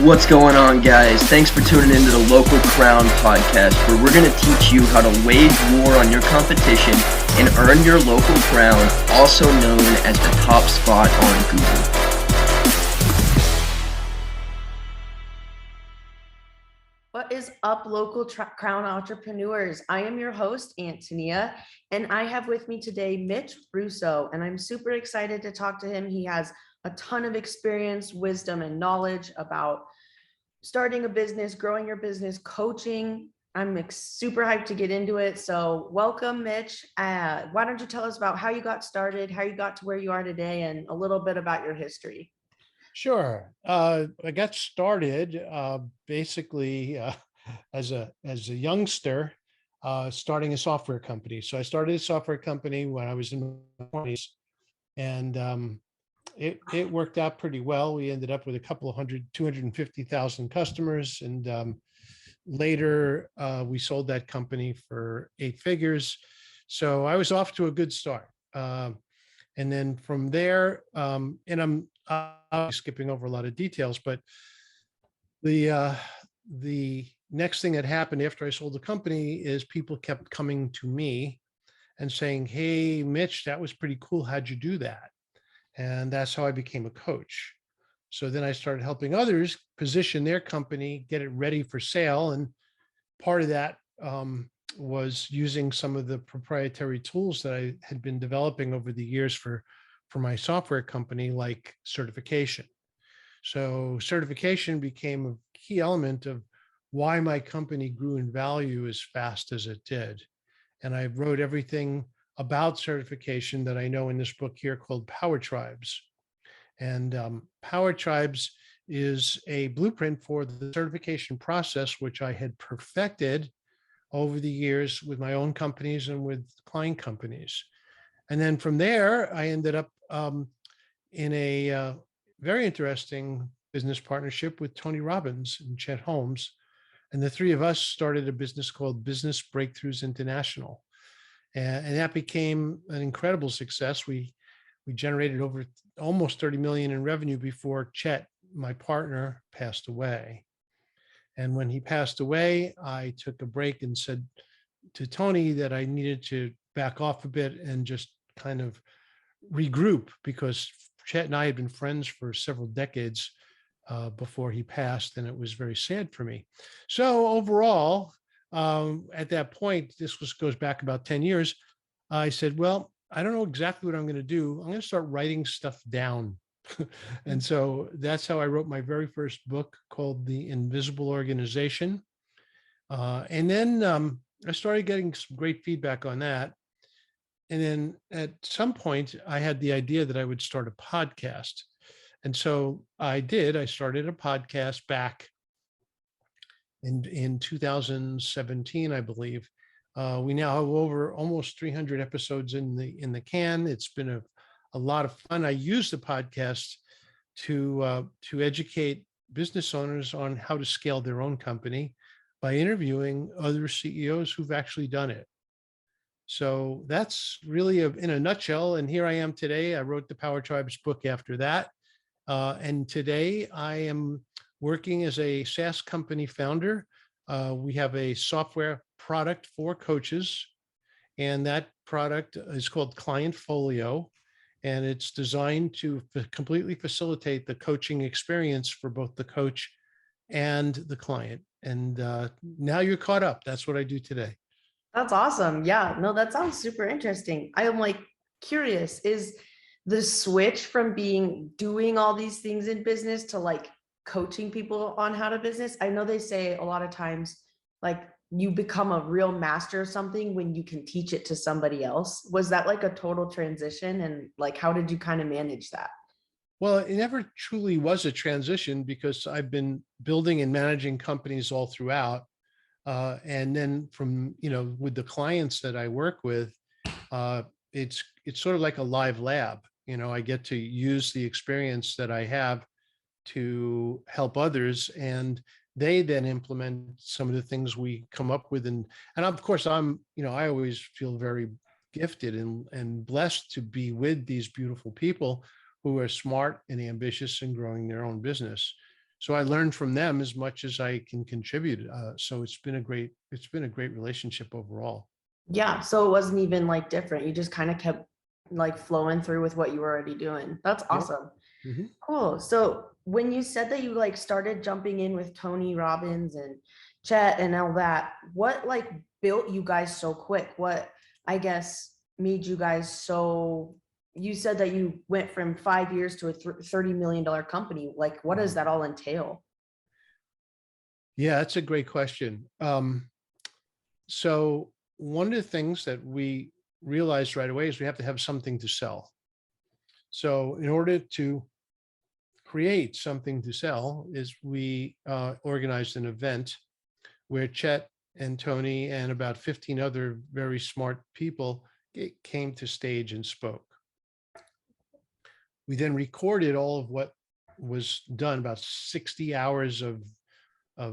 What's going on, guys? Thanks for tuning into the Local Crown podcast, where we're going to teach you how to wage war on your competition and earn your local crown, also known as the top spot on Google. What is up, local crown entrepreneurs? I am your host, Antonia, and I have with me today Mitch Russo, and I'm super excited to talk to him. He has a ton of experience, wisdom, and knowledge about starting a business, growing your business, coaching. I'm super hyped to get into it. So welcome, Mitch. Why don't you tell us about how you got started, how you got to where you are today, and a little bit about your history? Sure. I got started basically as a youngster, starting a software company. So I started a software company when I was in my 20s, and it worked out pretty well. We ended up with a couple of 250,000 customers, and later we sold that company for 8 figures. So I was off to a good start. And then from there, and I'm skipping over a lot of details, but the next thing that happened after I sold the company is people kept coming to me and saying, "Hey, Mitch, that was pretty cool. How'd you do that?" And that's how I became a coach. So then I started helping others position their company, get it ready for sale. And part of that was using some of the proprietary tools that I had been developing over the years for my software company, like certification. So certification became a key element of why my company grew in value as fast as it did. And I wrote everything about certification that I know in this book here called Power Tribes. And Power Tribes is a blueprint for the certification process, which I had perfected over the years with my own companies and with client companies. And then from there, I ended up in a very interesting business partnership with Tony Robbins and Chet Holmes. And the three of us started a business called Business Breakthroughs International. And that became an incredible success. We generated over almost 30 million in revenue before Chet, my partner, passed away. And when he passed away, I took a break and said to Tony that I needed to back off a bit and just kind of regroup, because Chet and I had been friends for several decades before he passed, and it was very sad for me. So overall, at that point, goes back about 10 years, I said, well, I don't know exactly what I'm going to do. I'm going to start writing stuff down. And so that's how I wrote my very first book, called The Invisible Organization. And then I started getting some great feedback on that. And then at some point, I had the idea that I would start a podcast. And so I did. I started a podcast back in 2017, I believe. We now have over almost 300 episodes in the can. It's been a lot of fun. I use the podcast to educate business owners on how to scale their own company by interviewing other CEOs who've actually done it. So that's really in a nutshell. And here I am today. I wrote the Power Tribes book after that. And today I am working as a SaaS company founder. We have a software product for coaches, and that product is called Client Folio, and it's designed to completely facilitate the coaching experience for both the coach and the client. And now you're caught up. That's what I do today. That's awesome. Yeah, no, that sounds super interesting. I am curious, is the switch from doing all these things in business to coaching people on how to business? I know they say a lot of times, you become a real master of something when you can teach it to somebody else. Was that a total transition? And how did you kind of manage that? Well, it never truly was a transition, because I've been building and managing companies all throughout. And then from, with the clients that I work with, it's sort of like a live lab. I get to use the experience that I have to help others, and they then implement some of the things we come up with. And of course, I always feel very gifted and blessed to be with these beautiful people who are smart and ambitious and growing their own business. So I learned from them as much as I can contribute. So it's been a great relationship overall. Yeah. So it wasn't even like different. You just kind of kept like flowing through with what you were already doing. That's Yep. awesome. Mhm. Cool. So when you said that you like started jumping in with Tony Robbins and Chet and all that, what like built you guys so quick? What I guess made you guys so, you said that you went from 5 years to a $30 million company. Like, what does that all entail? Yeah, that's a great question. So one of the things that we realized right away is we have to have something to sell. So in order to create something to sell is we organized an event where Chet and Tony and about 15 other very smart people came to stage and spoke. We then recorded all of what was done, about 60 hours of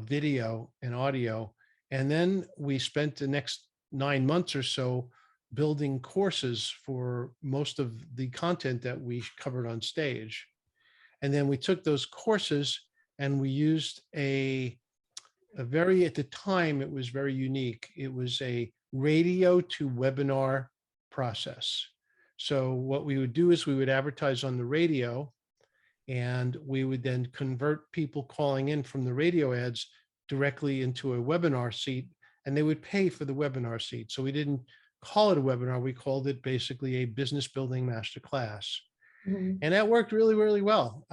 video and audio. And then we spent the next 9 months or so building courses for most of the content that we covered on stage. And then we took those courses and we used a very, at the time, it was very unique. It was a radio to webinar process. So what we would do is we would advertise on the radio, and we would then convert people calling in from the radio ads directly into a webinar seat, and they would pay for the webinar seat. So we didn't call it a webinar. We called it basically a business building masterclass. Mhm. And that worked really, really well.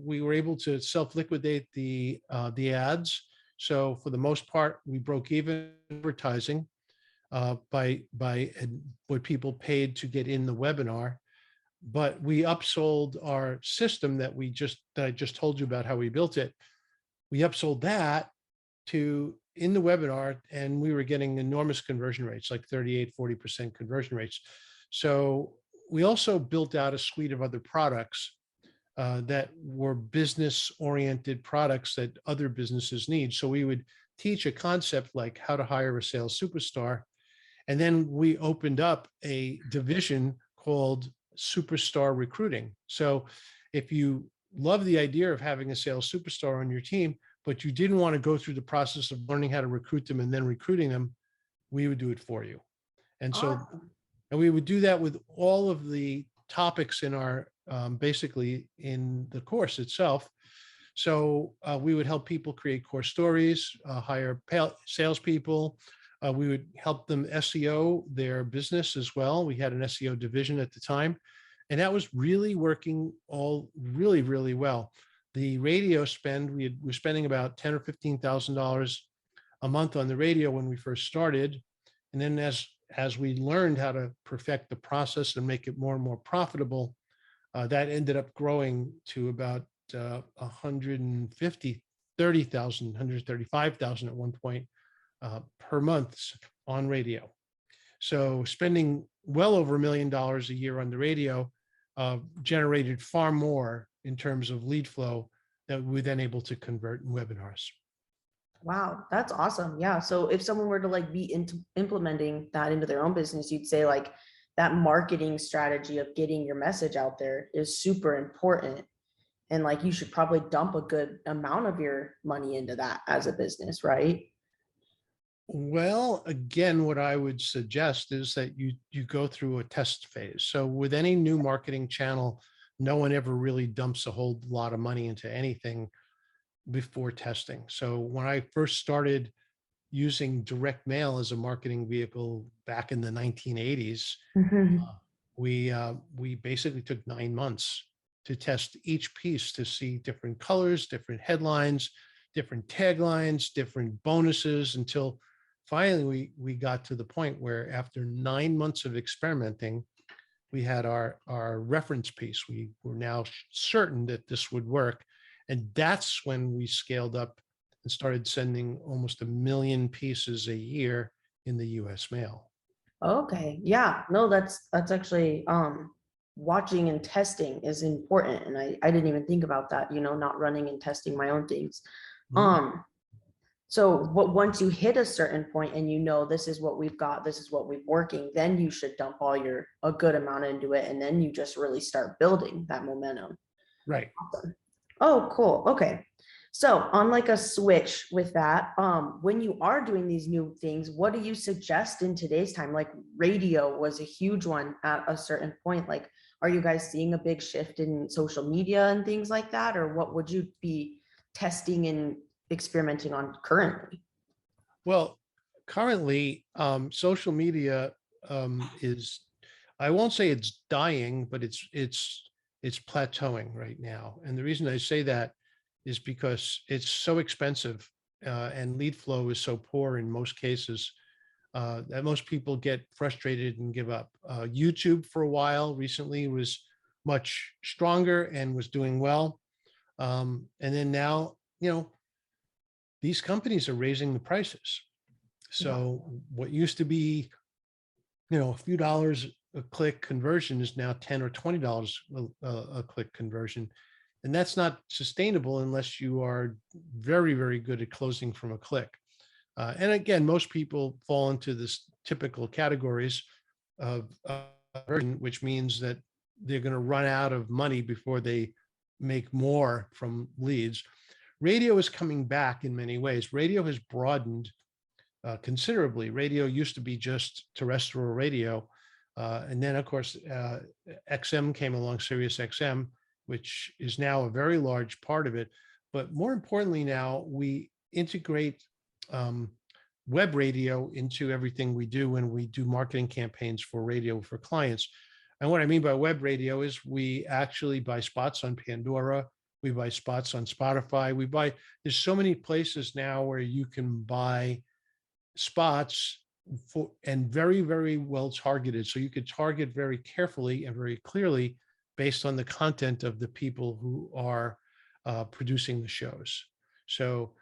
We were able to self-liquidate the ads. So for the most part, we broke even advertising by what people paid to get in the webinar. But we upsold our system that I just told you about how we built it. We upsold that to in the webinar, and we were getting enormous conversion rates, like 38-40% conversion rates. So we also built out a suite of other products that were business oriented products that other businesses need. So we would teach a concept like how to hire a sales superstar. And then we opened up a division called superstar recruiting. So if you love the idea of having a sales superstar on your team, but you didn't want to go through the process of learning how to recruit them and then recruiting them, we would do it for you. And so, Awesome. and we would do that with all of the topics in our, basically in the course itself. So we would help people create course stories, hire salespeople. We would help them SEO their business as well. We had an SEO division at the time, and that was really working all really, really well. The radio spend, we were spending about $10,000 or $15,000 a month on the radio when we first started. And then as we learned how to perfect the process and make it more and more profitable, that ended up growing to about 135,000 at one point per month on radio. So spending well over $1 million a year on the radio generated far more in terms of lead flow that we were then able to convert in webinars. Wow, that's awesome. Yeah. So if someone were to like be into implementing that into their own business, you'd say like that marketing strategy of getting your message out there is super important. And like you should probably dump a good amount of your money into that as a business, right? Well, again, what I would suggest is that you go through a test phase. So with any new marketing channel, no one ever really dumps a whole lot of money into anything before testing. So when I first started using direct mail as a marketing vehicle back in the 1980s, Mhm. we basically took 9 months to test each piece to see different colors, different headlines, different taglines, different bonuses, until finally we got to the point where after 9 months of experimenting, we had our reference piece. We were now certain that this would work. And that's when we scaled up and started sending almost 1 million pieces a year in the US mail. Okay. Yeah. No, that's actually watching and testing is important. And I didn't even think about that, not running and testing my own things. Mhm. So once you hit a certain point and this is what we've got, this is what we're working, then you should dump a good amount into it. And then you just really start building that momentum. Right. Awesome. Oh, cool. Okay. So on like a switch with that, when you are doing these new things, what do you suggest in today's time? Like radio was a huge one at a certain point. Like, are you guys seeing a big shift in social media and things like that? Or what would you be testing and experimenting on currently? Well, currently, social media is, I won't say it's dying, but it's plateauing right now. And the reason I say that is because it's so expensive and lead flow is so poor in most cases that most people get frustrated and give up. YouTube for a while recently was much stronger and was doing well. And then now, these companies are raising the prices. So what used to be, a few dollars a click conversion is now $10 or $20 a click conversion. And that's not sustainable unless you are very, very good at closing from a click. And again, most people fall into this typical categories of which means that they're going to run out of money before they make more from leads. Radio is coming back in many ways. Radio has broadened considerably. Radio used to be just terrestrial radio. And then, of course, XM came along, Sirius XM, which is now a very large part of it. But more importantly, now we integrate web radio into everything we do when we do marketing campaigns for radio for clients. And what I mean by web radio is we actually buy spots on Pandora. We buy spots on Spotify. There's so many places now where you can buy spots for, and very, very well targeted. So you could target very carefully and very clearly based on the content of the people who are producing the shows. So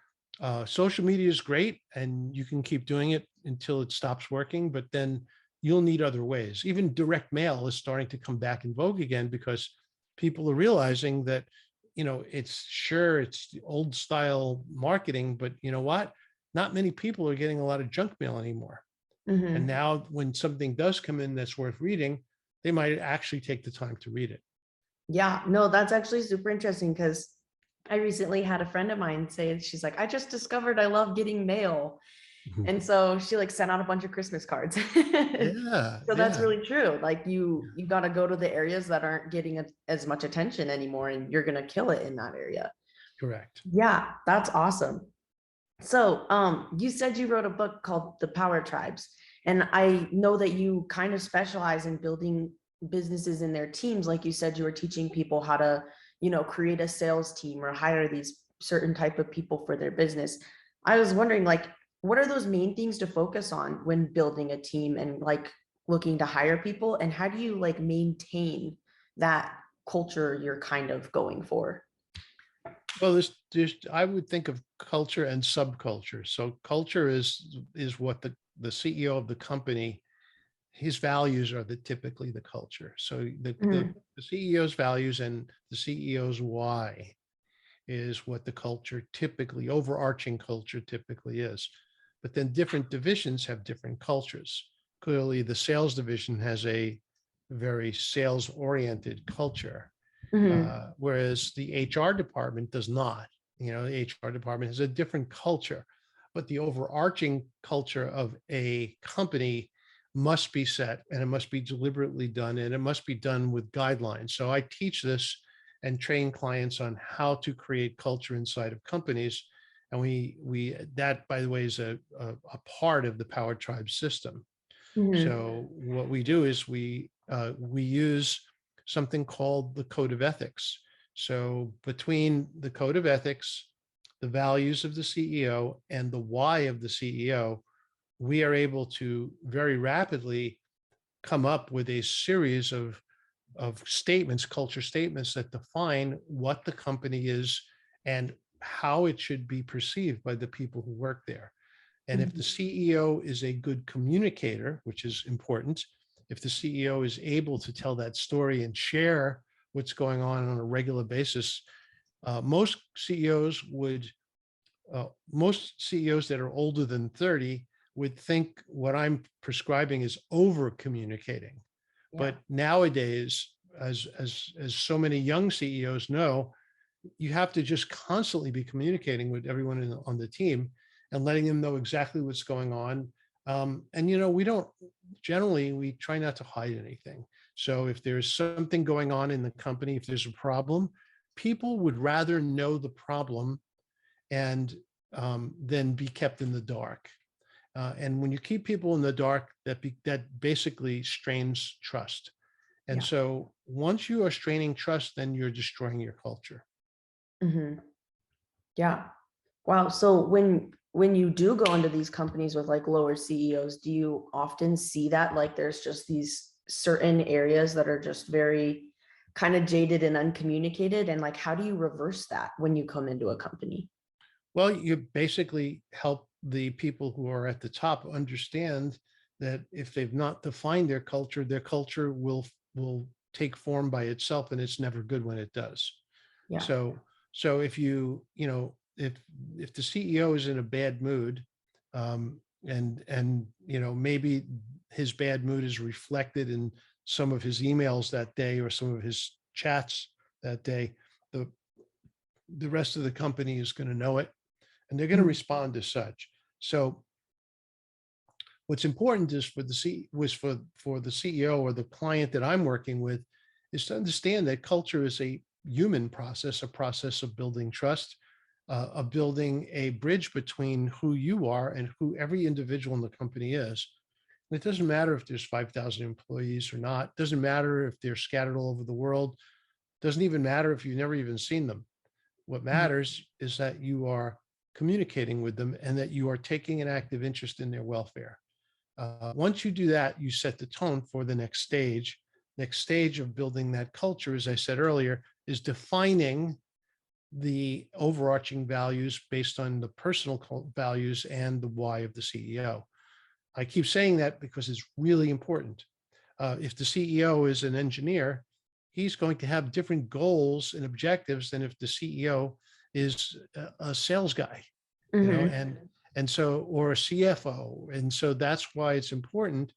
social media is great and you can keep doing it until it stops working, but then you'll need other ways. Even direct mail is starting to come back in vogue again because people are realizing that, it's the old style marketing, but you know what? Not many people are getting a lot of junk mail anymore. Mhm. And now when something does come in that's worth reading, they might actually take the time to read it. Yeah, no, that's actually super interesting because I recently had a friend of mine say, she's like, I just discovered I love getting mail. And so she like sent out a bunch of Christmas cards. Yeah, So that's yeah, really true. Like you got to go to the areas that aren't getting as much attention anymore, and you're going to kill it in that area. correct. Yeah, that's awesome. So, you said you wrote a book called The Power Tribes, and I know that you kind of specialize in building businesses in their teams. Like you said, you were teaching people how to, create a sales team or hire these certain type of people for their business. I was wondering, like, what are those main things to focus on when building a team and like looking to hire people, and how do you like maintain that culture you're kind of going for? Well, I would think of culture and subculture. So culture is what the CEO of the company, his values are typically the culture. So Mhm. the CEO's values and the CEO's why is what the culture typically, overarching culture typically is. But then different divisions have different cultures. Clearly, the sales division has a very sales oriented culture, Mhm. whereas the HR department does not. The HR department has a different culture, but the overarching culture of a company must be set and it must be deliberately done and it must be done with guidelines. So I teach this and train clients on how to create culture inside of companies. And that, by the way, is a part of the Power Tribe system. Mhm. So what we do is we use something called the Code of Ethics. So between the Code of Ethics, the values of the CEO, and the why of the CEO, we are able to very rapidly come up with a series of statements, culture statements that define what the company is and how it should be perceived by the people who work there. And if the Mhm. CEO is a good communicator, which is important, if the CEO is able to tell that story and share what's going on a regular basis, most CEOs that are older than 30 would think what I'm prescribing is over communicating. Yeah. But nowadays, as so many young CEOs know, you have to just constantly be communicating with everyone on the team and letting them know exactly what's going on. And, we try not to hide anything. So if there's something going on in the company, if there's a problem, people would rather know the problem and than be kept in the dark. And when you keep people in the dark, that basically strains trust. And Yeah. so once you are straining trust, then you're destroying your culture. Hmm. Yeah. Wow. So when you do go into these companies with like lower CEOs, do you often see that like there's just these certain areas that are just very kind of jaded and uncommunicated? And like, how do you reverse that when you come into a company? Well, you basically help the people who are at the top understand that if they've not defined their culture will take form by itself, and it's never good when it does. Yeah. So if if the CEO is in a bad mood, and maybe his bad mood is reflected in some of his emails that day or some of his chats that day, the rest of the company is going to know it, and they're going to Mhm. respond as such. So what's important is for the CEO or the client that I'm working with is to understand that culture is a human process, a process of building trust, of building a bridge between who you are and who every individual in the company is. And it doesn't matter if there's 5,000 employees or not. It doesn't matter if they're scattered all over the world. It doesn't even matter if you've never even seen them. What Mhm. matters is that you are communicating with them and that you are taking an active interest in their welfare. Once you do that, you set the tone for the next stage. Next stage of building that culture, as I said earlier, is defining the overarching values based on the personal values and the why of the CEO. I keep saying that because it's really important. If the CEO is an engineer, he's going to have different goals and objectives than if the CEO is a sales guy, Mhm. and so, or a CFO. And so that's why it's important,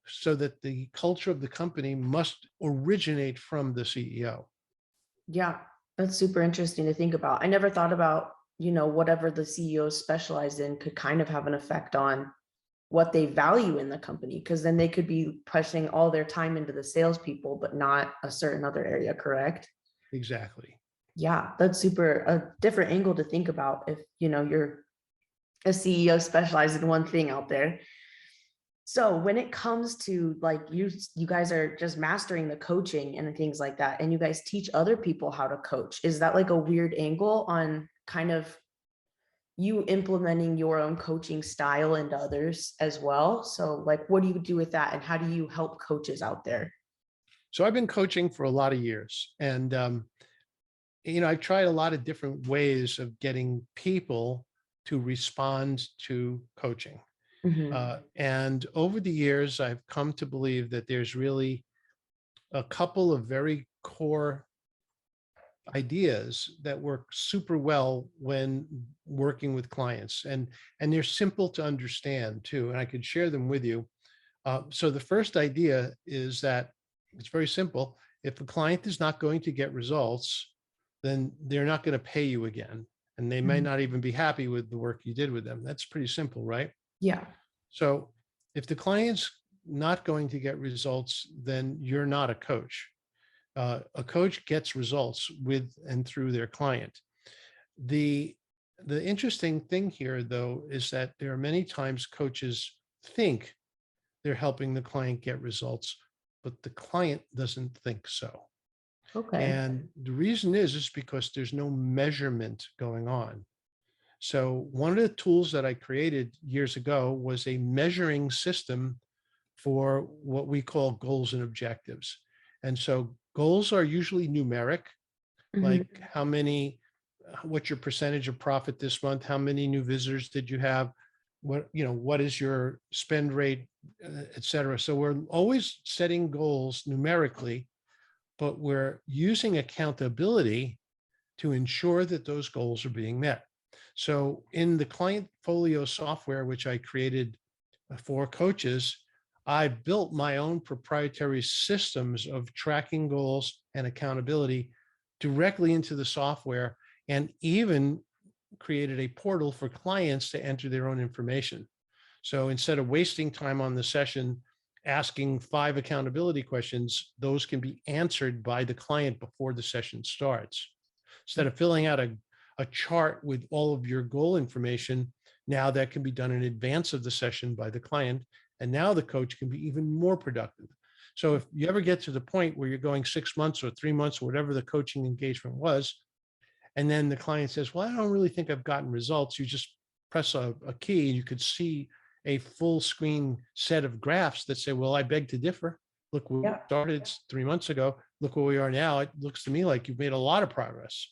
so that the culture of the company must originate from the CEO. Yeah, that's super interesting to think about. I never thought about, whatever the CEOs specialize in could kind of have an effect on what they value in the company, because then they could be pushing all their time into the salespeople, but not a certain other area, correct? Exactly. Yeah, that's super a different angle to think about if you're a CEO specialized in one thing out there. So when it comes to like you guys are just mastering the coaching and things like that, and you guys teach other people how to coach, is that like a weird angle on kind of you implementing your own coaching style into others as well? So like, what do you do with that, and how do you help coaches out there? So I've been coaching for a lot of years, and I've tried a lot of different ways of getting people to respond to coaching. Mhm. And over the years, I've come to believe that there's really a couple of very core ideas that work super well when working with clients, and they're simple to understand too, and I could share them with you. So the first idea is that it's very simple. If the client is not going to get results, then they're not going to pay you again, and they may Mhm. not even be happy with the work you did with them. That's pretty simple, right? Yeah. So if the client's not going to get results, then you're not a coach. A coach gets results with and through their client. The the interesting thing here, though, is that there are many times coaches think they're helping the client get results, but the client doesn't think so. Okay. And the reason is because there's no measurement going on. So one of the tools that I created years ago was a measuring system for what we call goals and objectives. And so goals are usually numeric, Mhm. like what's your percentage of profit this month? How many new visitors did you have? What is your spend rate, et cetera. So we're always setting goals numerically, but we're using accountability to ensure that those goals are being met. So in the client folio software, which I created for coaches, I built my own proprietary systems of tracking goals and accountability directly into the software, and even created a portal for clients to enter their own information. So instead of wasting time on the session asking 5 accountability questions, those can be answered by the client before the session starts. Instead of filling out a chart with all of your goal information, now that can be done in advance of the session by the client. And now the coach can be even more productive. So if you ever get to the point where you're going 6 months or 3 months, or whatever the coaching engagement was, and then the client says, well, I don't really think I've gotten results, you just press a key and you could see a full screen set of graphs that say, well, I beg to differ. Look, we Yeah. started 3 months ago. Look where we are now. It looks to me like you've made a lot of progress.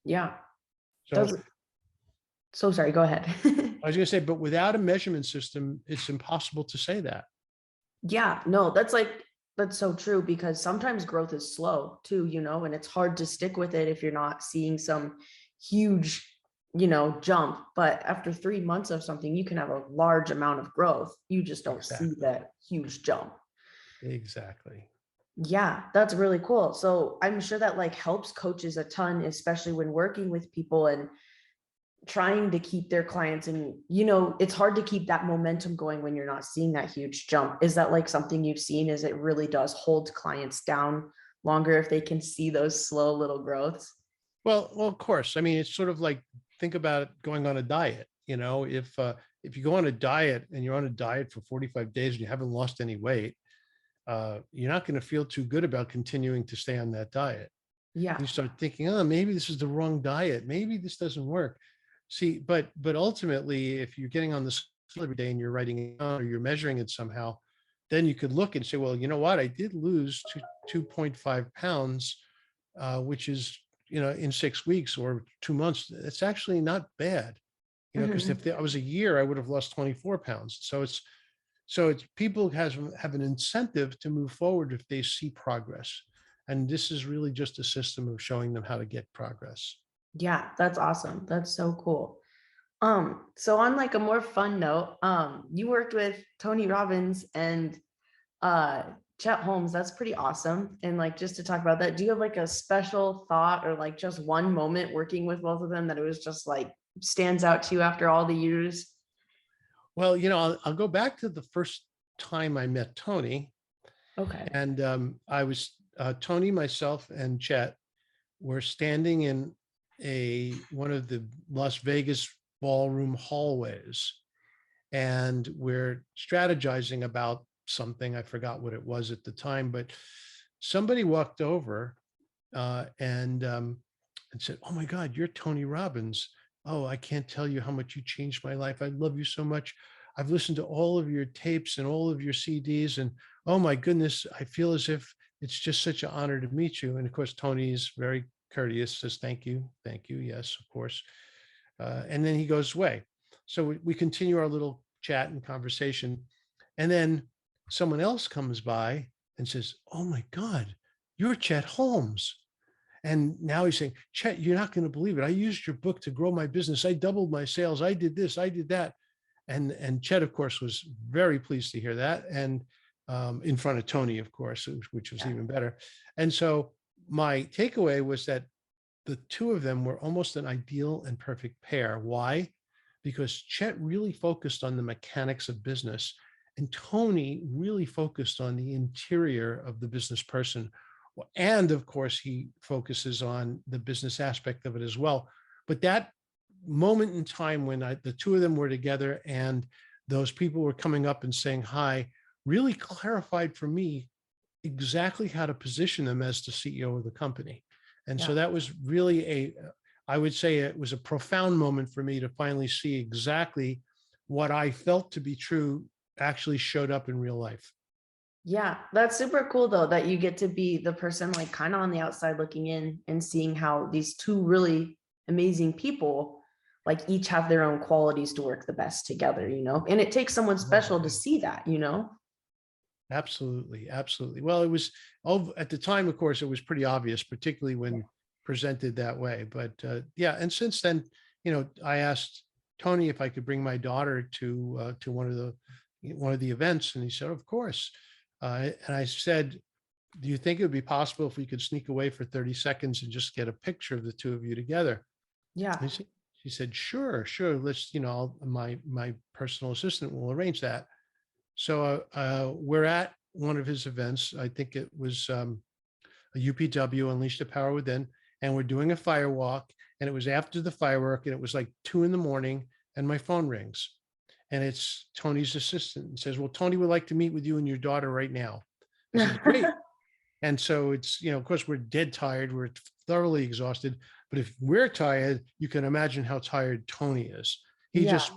Yeah. So So sorry, go ahead. I was going to say, but without a measurement system, it's impossible to say that. Yeah, no, that's so true, because sometimes growth is slow too, and it's hard to stick with it if you're not seeing some huge, jump. But after 3 months of something, you can have a large amount of growth. You just don't see Exactly. that huge jump. Exactly. Yeah, that's really cool. So I'm sure that like helps coaches a ton, especially when working with people and trying to keep their clients. And it's hard to keep that momentum going when you're not seeing that huge jump. Is that like something you've seen? Is it really does hold clients down longer if they can see those slow little growths? Well, of course. I mean, it's sort of like, think about it going on a diet. If you go on a diet and you're on a diet for 45 days and you haven't lost any weight, you're not going to feel too good about continuing to stay on that diet. Yeah. You start thinking, oh, maybe this is the wrong diet. Maybe this doesn't work. See, but ultimately, if you're getting on the scale every day and you're writing it down or you're measuring it somehow, then you could look and say, well, you know what? I did lose 2.5 pounds, which is, in 6 weeks or 2 months. It's actually not bad, because if I was a year, I would have lost 24 pounds. So it's people have an incentive to move forward if they see progress. And this is really just a system of showing them how to get progress. Yeah, that's awesome. That's so cool. So on like a more fun note, you worked with Tony Robbins and Chet Holmes. That's pretty awesome. And like, just to talk about that, do you have like a special thought or like just one moment working with both of them that it was just like stands out to you after all the years? Well, I'll go back to the first time I met Tony. Okay. And I was Tony, myself, and Chet were standing in one of the Las Vegas ballroom hallways, and we're strategizing about something. I forgot what it was at the time, but somebody walked over and said, "Oh my God, you're Tony Robbins. Oh, I can't tell you how much you changed my life. I love you so much. I've listened to all of your tapes and all of your CDs, and oh my goodness, I feel as if it's just such an honor to meet you." And of course, Tony's very courteous, says, thank you. Yes, of course. And then he goes away. So we continue our little chat and conversation. And then someone else comes by and says, "Oh my God, you're Chet Holmes." And now he's saying, "Chet, you're not going to believe it. I used your book to grow my business. I doubled my sales. I did this, I did that." And Chet, of course, was very pleased to hear that. And in front of Tony, of course, which was even better. And so my takeaway was that the two of them were almost an ideal and perfect pair. Why? Because Chet really focused on the mechanics of business, and Tony really focused on the interior of the business person. And of course, he focuses on the business aspect of it as well. But that moment in time when the two of them were together and those people were coming up and saying hi really clarified for me exactly how to position them as the CEO of the company. And so that was really I would say it was a profound moment for me to finally see exactly what I felt to be true actually showed up in real life. Yeah, that's super cool though, that you get to be the person like kind of on the outside looking in and seeing how these two really amazing people like each have their own qualities to work the best together, and it takes someone special to see that, Absolutely. Absolutely. Well, it was at the time, of course, it was pretty obvious, particularly when presented that way. But yeah. And since then, I asked Tony if I could bring my daughter to one of the events. And he said, of course. And I said, do you think it would be possible if we could sneak away for 30 seconds and just get a picture of the two of you together? Yeah. And she said, sure. Let's, my personal assistant will arrange that. So we're at one of his events. I think it was a UPW, Unleash the Power Within, and we're doing a fire walk. And it was after the firework, and it was like 2 a.m, and my phone rings. And it's Tony's assistant, and says, well, Tony would like to meet with you and your daughter right now. I said, great. And so it's, of course, we're dead tired. We're thoroughly exhausted. But if we're tired, you can imagine how tired Tony is. He just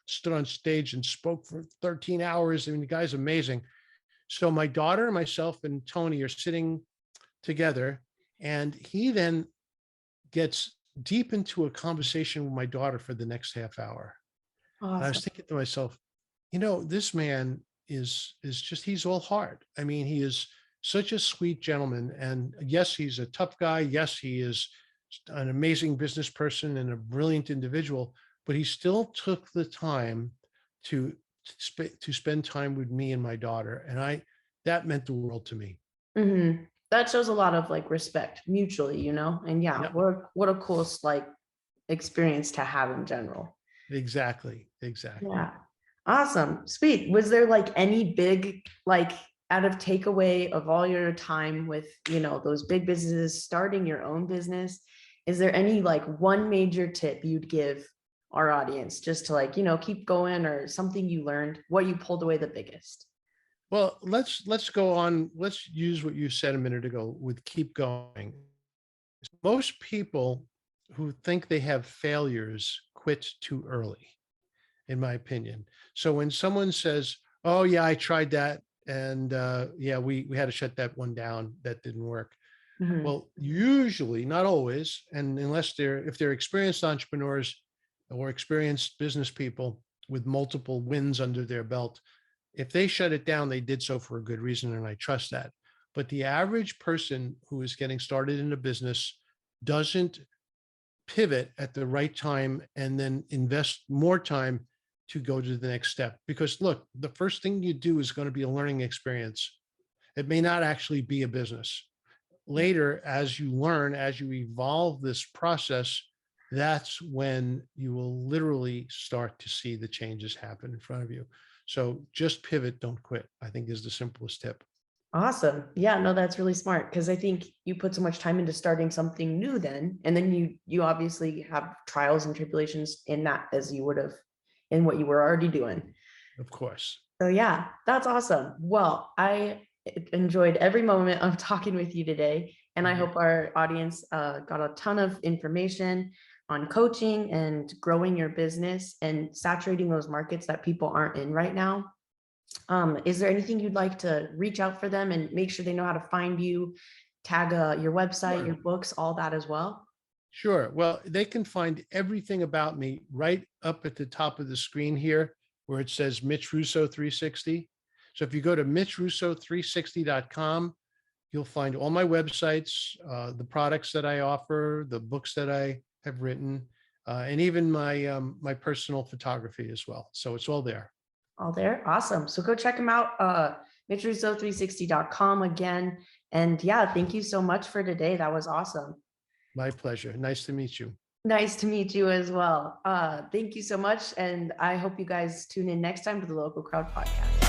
stood on stage and spoke for 13 hours. I mean, the guy's amazing. So my daughter, myself, and Tony are sitting together, and he then gets deep into a conversation with my daughter for the next half hour. Awesome. I was thinking to myself, this man is just, he's all heart. I mean, he is such a sweet gentleman. And yes, he's a tough guy. Yes, he is an amazing business person and a brilliant individual, but he still took the time to spend time with me and my daughter. And that meant the world to me. Mm-hmm. That shows a lot of like respect mutually, and Yep. what a cool like experience to have in general. Exactly. Yeah. Awesome. Sweet. Was there like any big, like out of takeaway of all your time with, those big businesses, starting your own business? Is there any like one major tip you'd give our audience just to like, keep going, or something you learned, what you pulled away the biggest? Well, let's go on. Let's use what you said a minute ago with keep going. Most people who think they have failures quit too early, in my opinion. So when someone says, oh yeah, I tried that, and we had to shut that one down, that didn't work. Mm-hmm. Well, usually, not always, and if they're experienced entrepreneurs or experienced business people with multiple wins under their belt, if they shut it down, they did so for a good reason, and I trust that. But the average person who is getting started in a business doesn't pivot at the right time and then invest more time to go to the next step. Because look, the first thing you do is going to be a learning experience. It may not actually be a business. Later, as you learn, as you evolve this process, that's when you will literally start to see the changes happen in front of you. So just pivot, don't quit, I think is the simplest tip. Awesome. Yeah, no, that's really smart, because I think you put so much time into starting something new then, and then you obviously have trials and tribulations in that, as you would have in what you were already doing. Of course. So yeah, that's awesome. Well, I enjoyed every moment of talking with you today, and I hope our audience got a ton of information on coaching and growing your business and saturating those markets that people aren't in right now. Is there anything you'd like to reach out for them and make sure they know how to find you, tag your website, your books, all that as well? Sure. Well, they can find everything about me right up at the top of the screen here, where it says Mitch Russo 360. So if you go to mitchrusso360.com, you'll find all my websites, the products that I offer, the books that I have written, and even my personal photography as well. So it's all there. All there. Awesome. So go check them out. mitchrusso360.com again. And yeah, thank you so much for today. That was awesome. My pleasure. Nice to meet you. Nice to meet you as well. Thank you so much. And I hope you guys tune in next time to the Local Crowd Podcast.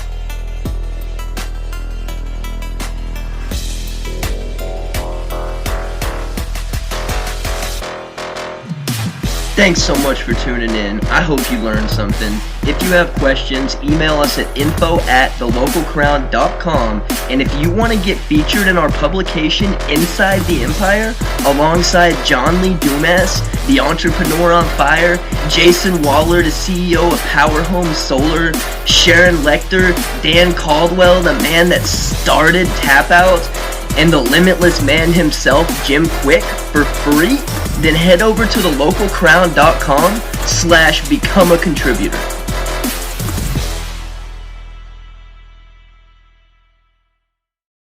Thanks so much for tuning in. I hope you learned something. If you have questions, email us at info@thelocalcrown.com. And if you want to get featured in our publication, Inside the Empire, alongside John Lee Dumas, the entrepreneur on fire, Jayson Waller, the CEO of Power Home Solar, Sharon Lechter, Dan Caldwell, the man that started Tap Out, and the limitless man himself, Jim Kwik, for free, then head over to thelocalcrown.com/become a contributor.